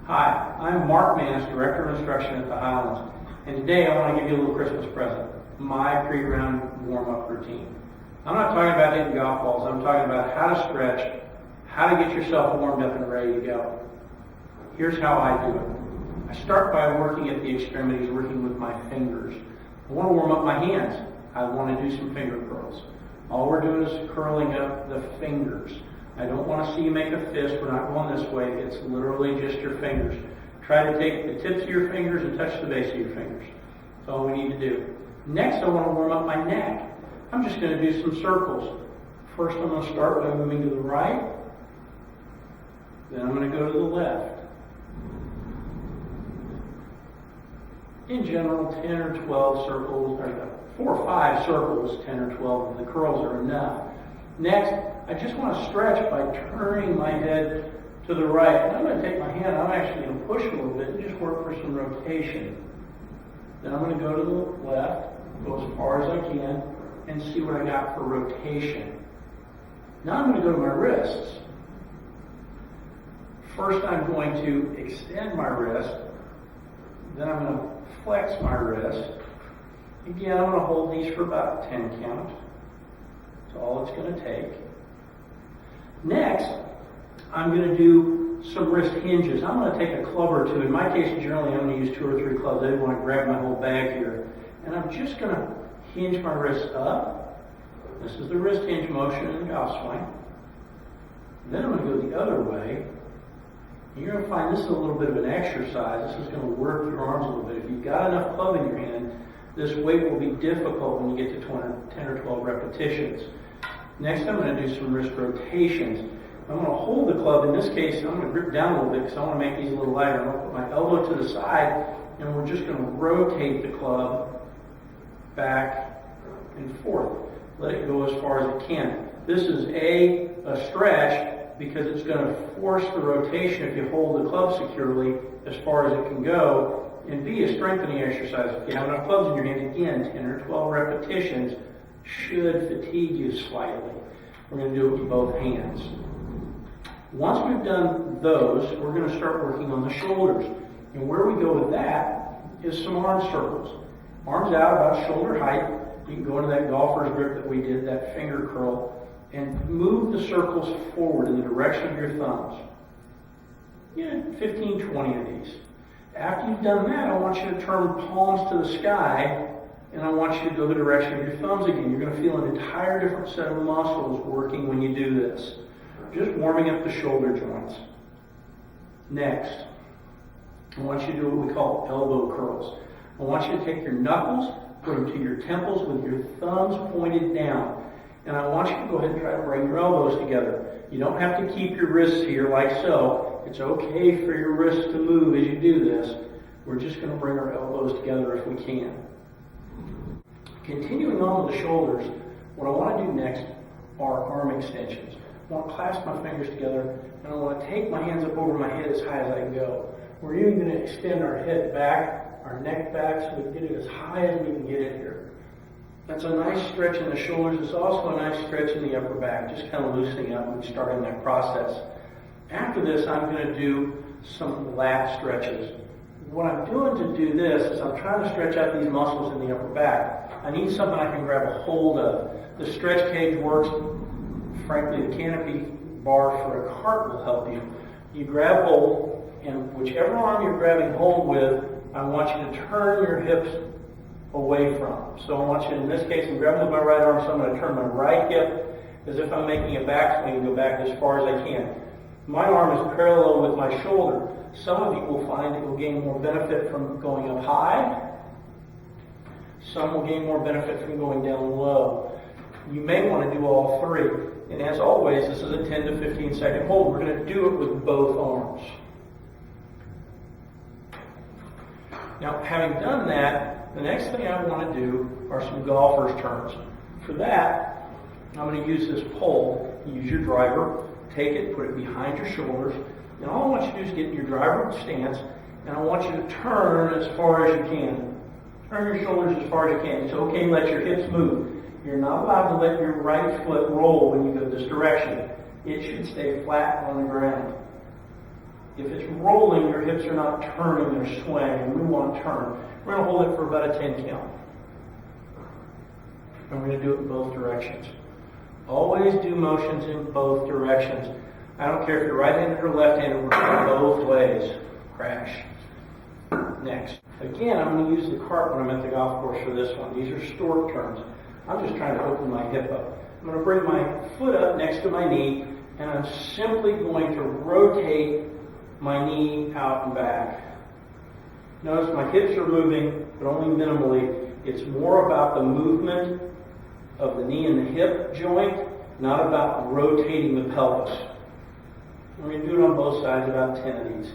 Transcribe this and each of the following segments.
Hi, I'm Mark Mannis, Director of Instruction at the Highlands, and today I want to give you a little Christmas present, my pre-round warm-up routine. I'm not talking about hitting golf balls, I'm talking about how to stretch, how to get yourself warmed up and ready to go. Here's how I do it. I start by working at the extremities, working with my fingers. I want to warm up my hands. I want to do some finger curls. All we're doing is curling up the fingers. I don't want to see you make a fist. We're not going this way. It's literally just your fingers. Try to take the tips of your fingers and touch the base of your fingers. That's all we need to do. Next, I want to warm up my neck. I'm just going to do some circles. First, I'm going to start by moving to the right. Then I'm going to go to the left. In general, 10 or 12 circles, or 4 or 5 circles, 10 or 12 of the curls are enough. Next, I just want to stretch by turning my head to the right. And I'm going to take my hand, I'm actually going to push a little bit and just work for some rotation. Then I'm going to go to the left, go as far as I can, and see what I got for rotation. Now I'm going to go to my wrists. First, I'm going to extend my wrist. Then I'm going to flex my wrist. Again, I'm going to hold these for about 10 count. That's all it's going to take. Next, I'm going to do some wrist hinges. I'm going to take a club or two. In my case, generally, I'm going to use 2 or 3 clubs. I didn't want to grab my whole bag here. And I'm just going to hinge my wrists up. This is the wrist hinge motion in the golf swing. Then I'm going to go the other way. And you're going to find this is a little bit of an exercise. This is going to work your arms a little bit. If you've got enough club in your hand, this weight will be difficult when you get to 10 or 12 repetitions. Next, I'm going to do some wrist rotations. I'm going to hold the club. In this case, I'm going to grip down a little bit because I want to make these a little lighter. I'm going to put my elbow to the side, and we're just going to rotate the club back and forth. Let it go as far as it can. This is a stretch because it's going to force the rotation if you hold the club securely as far as it can go. And B, a strengthening exercise. If you have enough clubs in your hand, again, 10 or 12 repetitions should fatigue you slightly. We're going to do it with both hands. Once we've done those, we're going to start working on the shoulders. And where we go with that is some arm circles. Arms out about shoulder height. You can go into that golfer's grip that we did, that finger curl, and move the circles forward in the direction of your thumbs. 15, 20 of these. After you've done that, I want you to turn palms to the sky, and I want you to go the direction of your thumbs again. You're going to feel an entire different set of muscles working when you do this. Just warming up the shoulder joints. Next, I want you to do what we call elbow curls. I want you to take your knuckles, put them to your temples with your thumbs pointed down. And I want you to go ahead and try to bring your elbows together. You don't have to keep your wrists here like so. It's okay for your wrists to move as you do this. We're just going to bring our elbows together if we can. Continuing on with the shoulders, what I want to do next are arm extensions. I want to clasp my fingers together, and I want to take my hands up over my head as high as I can go. We're even going to extend our head back, our neck back, so we can get it as high as we can get it here. That's a nice stretch in the shoulders. It's also a nice stretch in the upper back, just kind of loosening up and starting that process. After this, I'm going to do some lat stretches. What I'm doing to do this is I'm trying to stretch out these muscles in the upper back. I need something I can grab a hold of. The stretch cage works. Frankly, the canopy bar for a cart will help you. You grab hold, and whichever arm you're grabbing hold with, I want you to turn your hips away from. So I want you, in this case, I'm grabbing with my right arm, so I'm going to turn my right hip as if I'm making a backswing and go back as far as I can. My arm is parallel with my shoulder. Some of you will find it will gain more benefit from going up high. Some will gain more benefit from going down low. You may want to do all three. And as always, this is a 10 to 15 second hold. We're going to do it with both arms. Now, having done that, the next thing I want to do are some golfer's turns. For that, I'm going to use this pole. Use your driver. Take it, put it behind your shoulders, and all I want you to do is get in your driver stance, and I want you to turn as far as you can. Turn your shoulders as far as you can. It's okay to let your hips move. You're not allowed to let your right foot roll when you go this direction. It should stay flat on the ground. If it's rolling, your hips are not turning, they're swaying, and we want to turn. We're going to hold it for about a 10 count. And we're going to do it in both directions. Always do motions in both directions. I don't care if you're right-handed or left-handed, we're going both ways. Crash. Next. Again, I'm going to use the cart when I'm at the golf course for this one. These are stork turns. I'm just trying to open my hip up. I'm going to bring my foot up next to my knee, and I'm simply going to rotate my knee out and back. Notice my hips are moving, but only minimally. It's more about the movement of the knee and the hip joint, not about rotating the pelvis. We're going to do it on both sides, about 10 of these.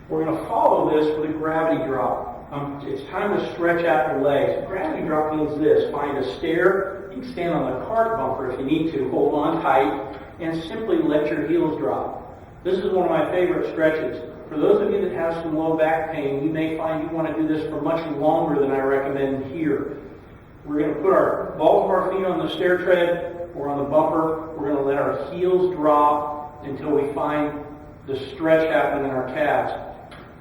We're going to follow this with a gravity drop. It's time to stretch out your legs. Gravity drop means this. Find a stair. You can stand on the cart bumper if you need to. Hold on tight and simply let your heels drop. This is one of my favorite stretches. For those of you that have some low back pain, you may find you want to do this for much longer than I recommend here. We're going to put our balls of our feet on the stair tread or on the bumper. We're going to let our heels drop until we find the stretch happening in our calves.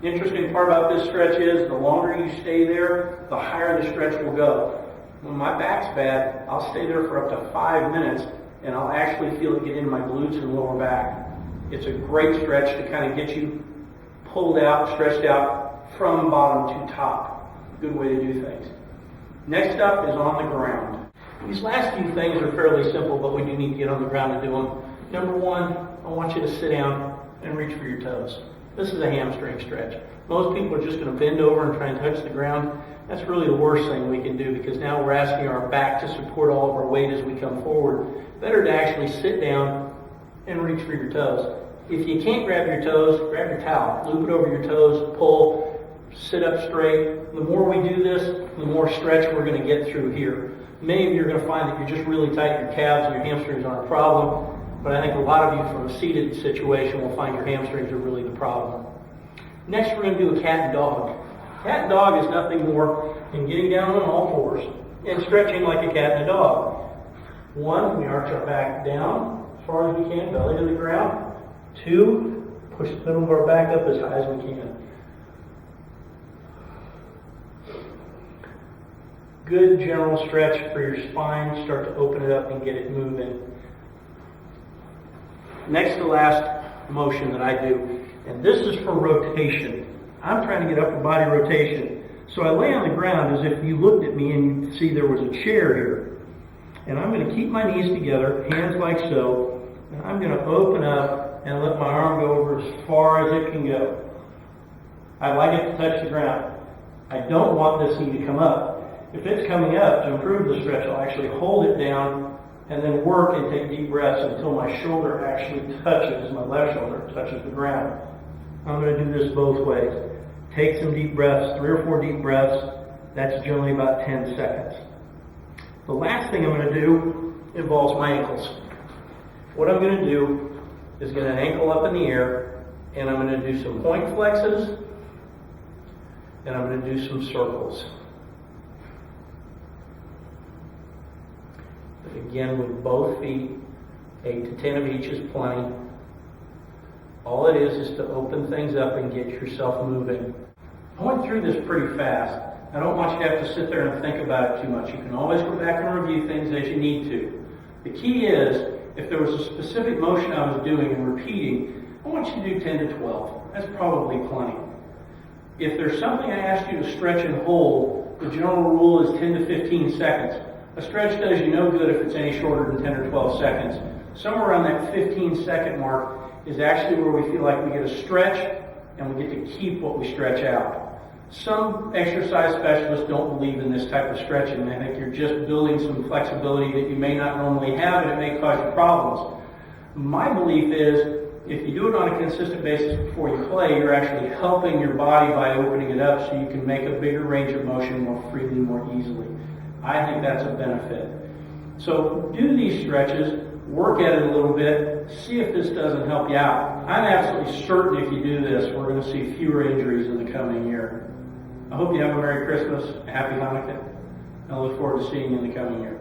The interesting part about this stretch is the longer you stay there, the higher the stretch will go. When my back's bad, I'll stay there for up to 5 minutes and I'll actually feel it get into my glutes and lower back. It's a great stretch to kind of get you pulled out, stretched out from bottom to top. Good way to do things. Next up is on the ground. These last few things are fairly simple, but we do need to get on the ground and do them. Number one, I want you to sit down and reach for your toes. This is a hamstring stretch. Most people are just going to bend over and try and touch the ground. That's really the worst thing we can do because now we're asking our back to support all of our weight as we come forward. Better to actually sit down and reach for your toes. If you can't grab your toes, grab your towel. Loop it over your toes, pull, sit up straight. The more we do this, the more stretch we're going to get through here. Many of you are going to find that you're just really tight in your calves and your hamstrings aren't a problem. But I think a lot of you from a seated situation will find your hamstrings are really the problem. Next, we're going to do a cat and dog. Cat and dog is nothing more than getting down on all fours and stretching like a cat and a dog. One, we arch our back down as far as we can, belly to the ground. Two, push the middle of our back up as high as we can. Good general stretch for your spine. Start to open it up and get it moving. Next to last motion that I do, and this is for rotation. I'm trying to get upper body rotation. So I lay on the ground as if you looked at me and you see there was a chair here. And I'm going to keep my knees together, hands like so, and I'm going to open up and let my arm go over as far as it can go. I like it to touch the ground. I don't want this knee to come up. If it's coming up, to improve the stretch, I'll actually hold it down and then work and take deep breaths until my shoulder actually touches, my left shoulder touches the ground. I'm going to do this both ways. Take some deep breaths, 3 or 4 deep breaths. That's generally about 10 seconds. The last thing I'm going to do involves my ankles. What I'm going to do is get an ankle up in the air, and I'm going to do some point flexes, and I'm going to do some circles. Again, with both feet, 8 to 10 of each is plenty. All it is to open things up and get yourself moving. I went through this pretty fast. I don't want you to have to sit there and think about it too much. You can always go back and review things as you need to. The key is, if there was a specific motion I was doing and repeating, I want you to do 10 to 12. That's probably plenty. If there's something I ask you to stretch and hold, the general rule is 10 to 15 seconds. A stretch does you no good if it's any shorter than 10 or 12 seconds. Somewhere around that 15-second mark is actually where we feel like we get a stretch and we get to keep what we stretch out. Some exercise specialists don't believe in this type of stretching. They think you're just building some flexibility that you may not normally have and it may cause you problems. My belief is if you do it on a consistent basis before you play, you're actually helping your body by opening it up so you can make a bigger range of motion more freely, more easily. I think that's a benefit. So do these stretches, work at it a little bit, see if this doesn't help you out. I'm absolutely certain if you do this, we're going to see fewer injuries in the coming year. I hope you have a Merry Christmas, a Happy Hanukkah, and I look forward to seeing you in the coming year.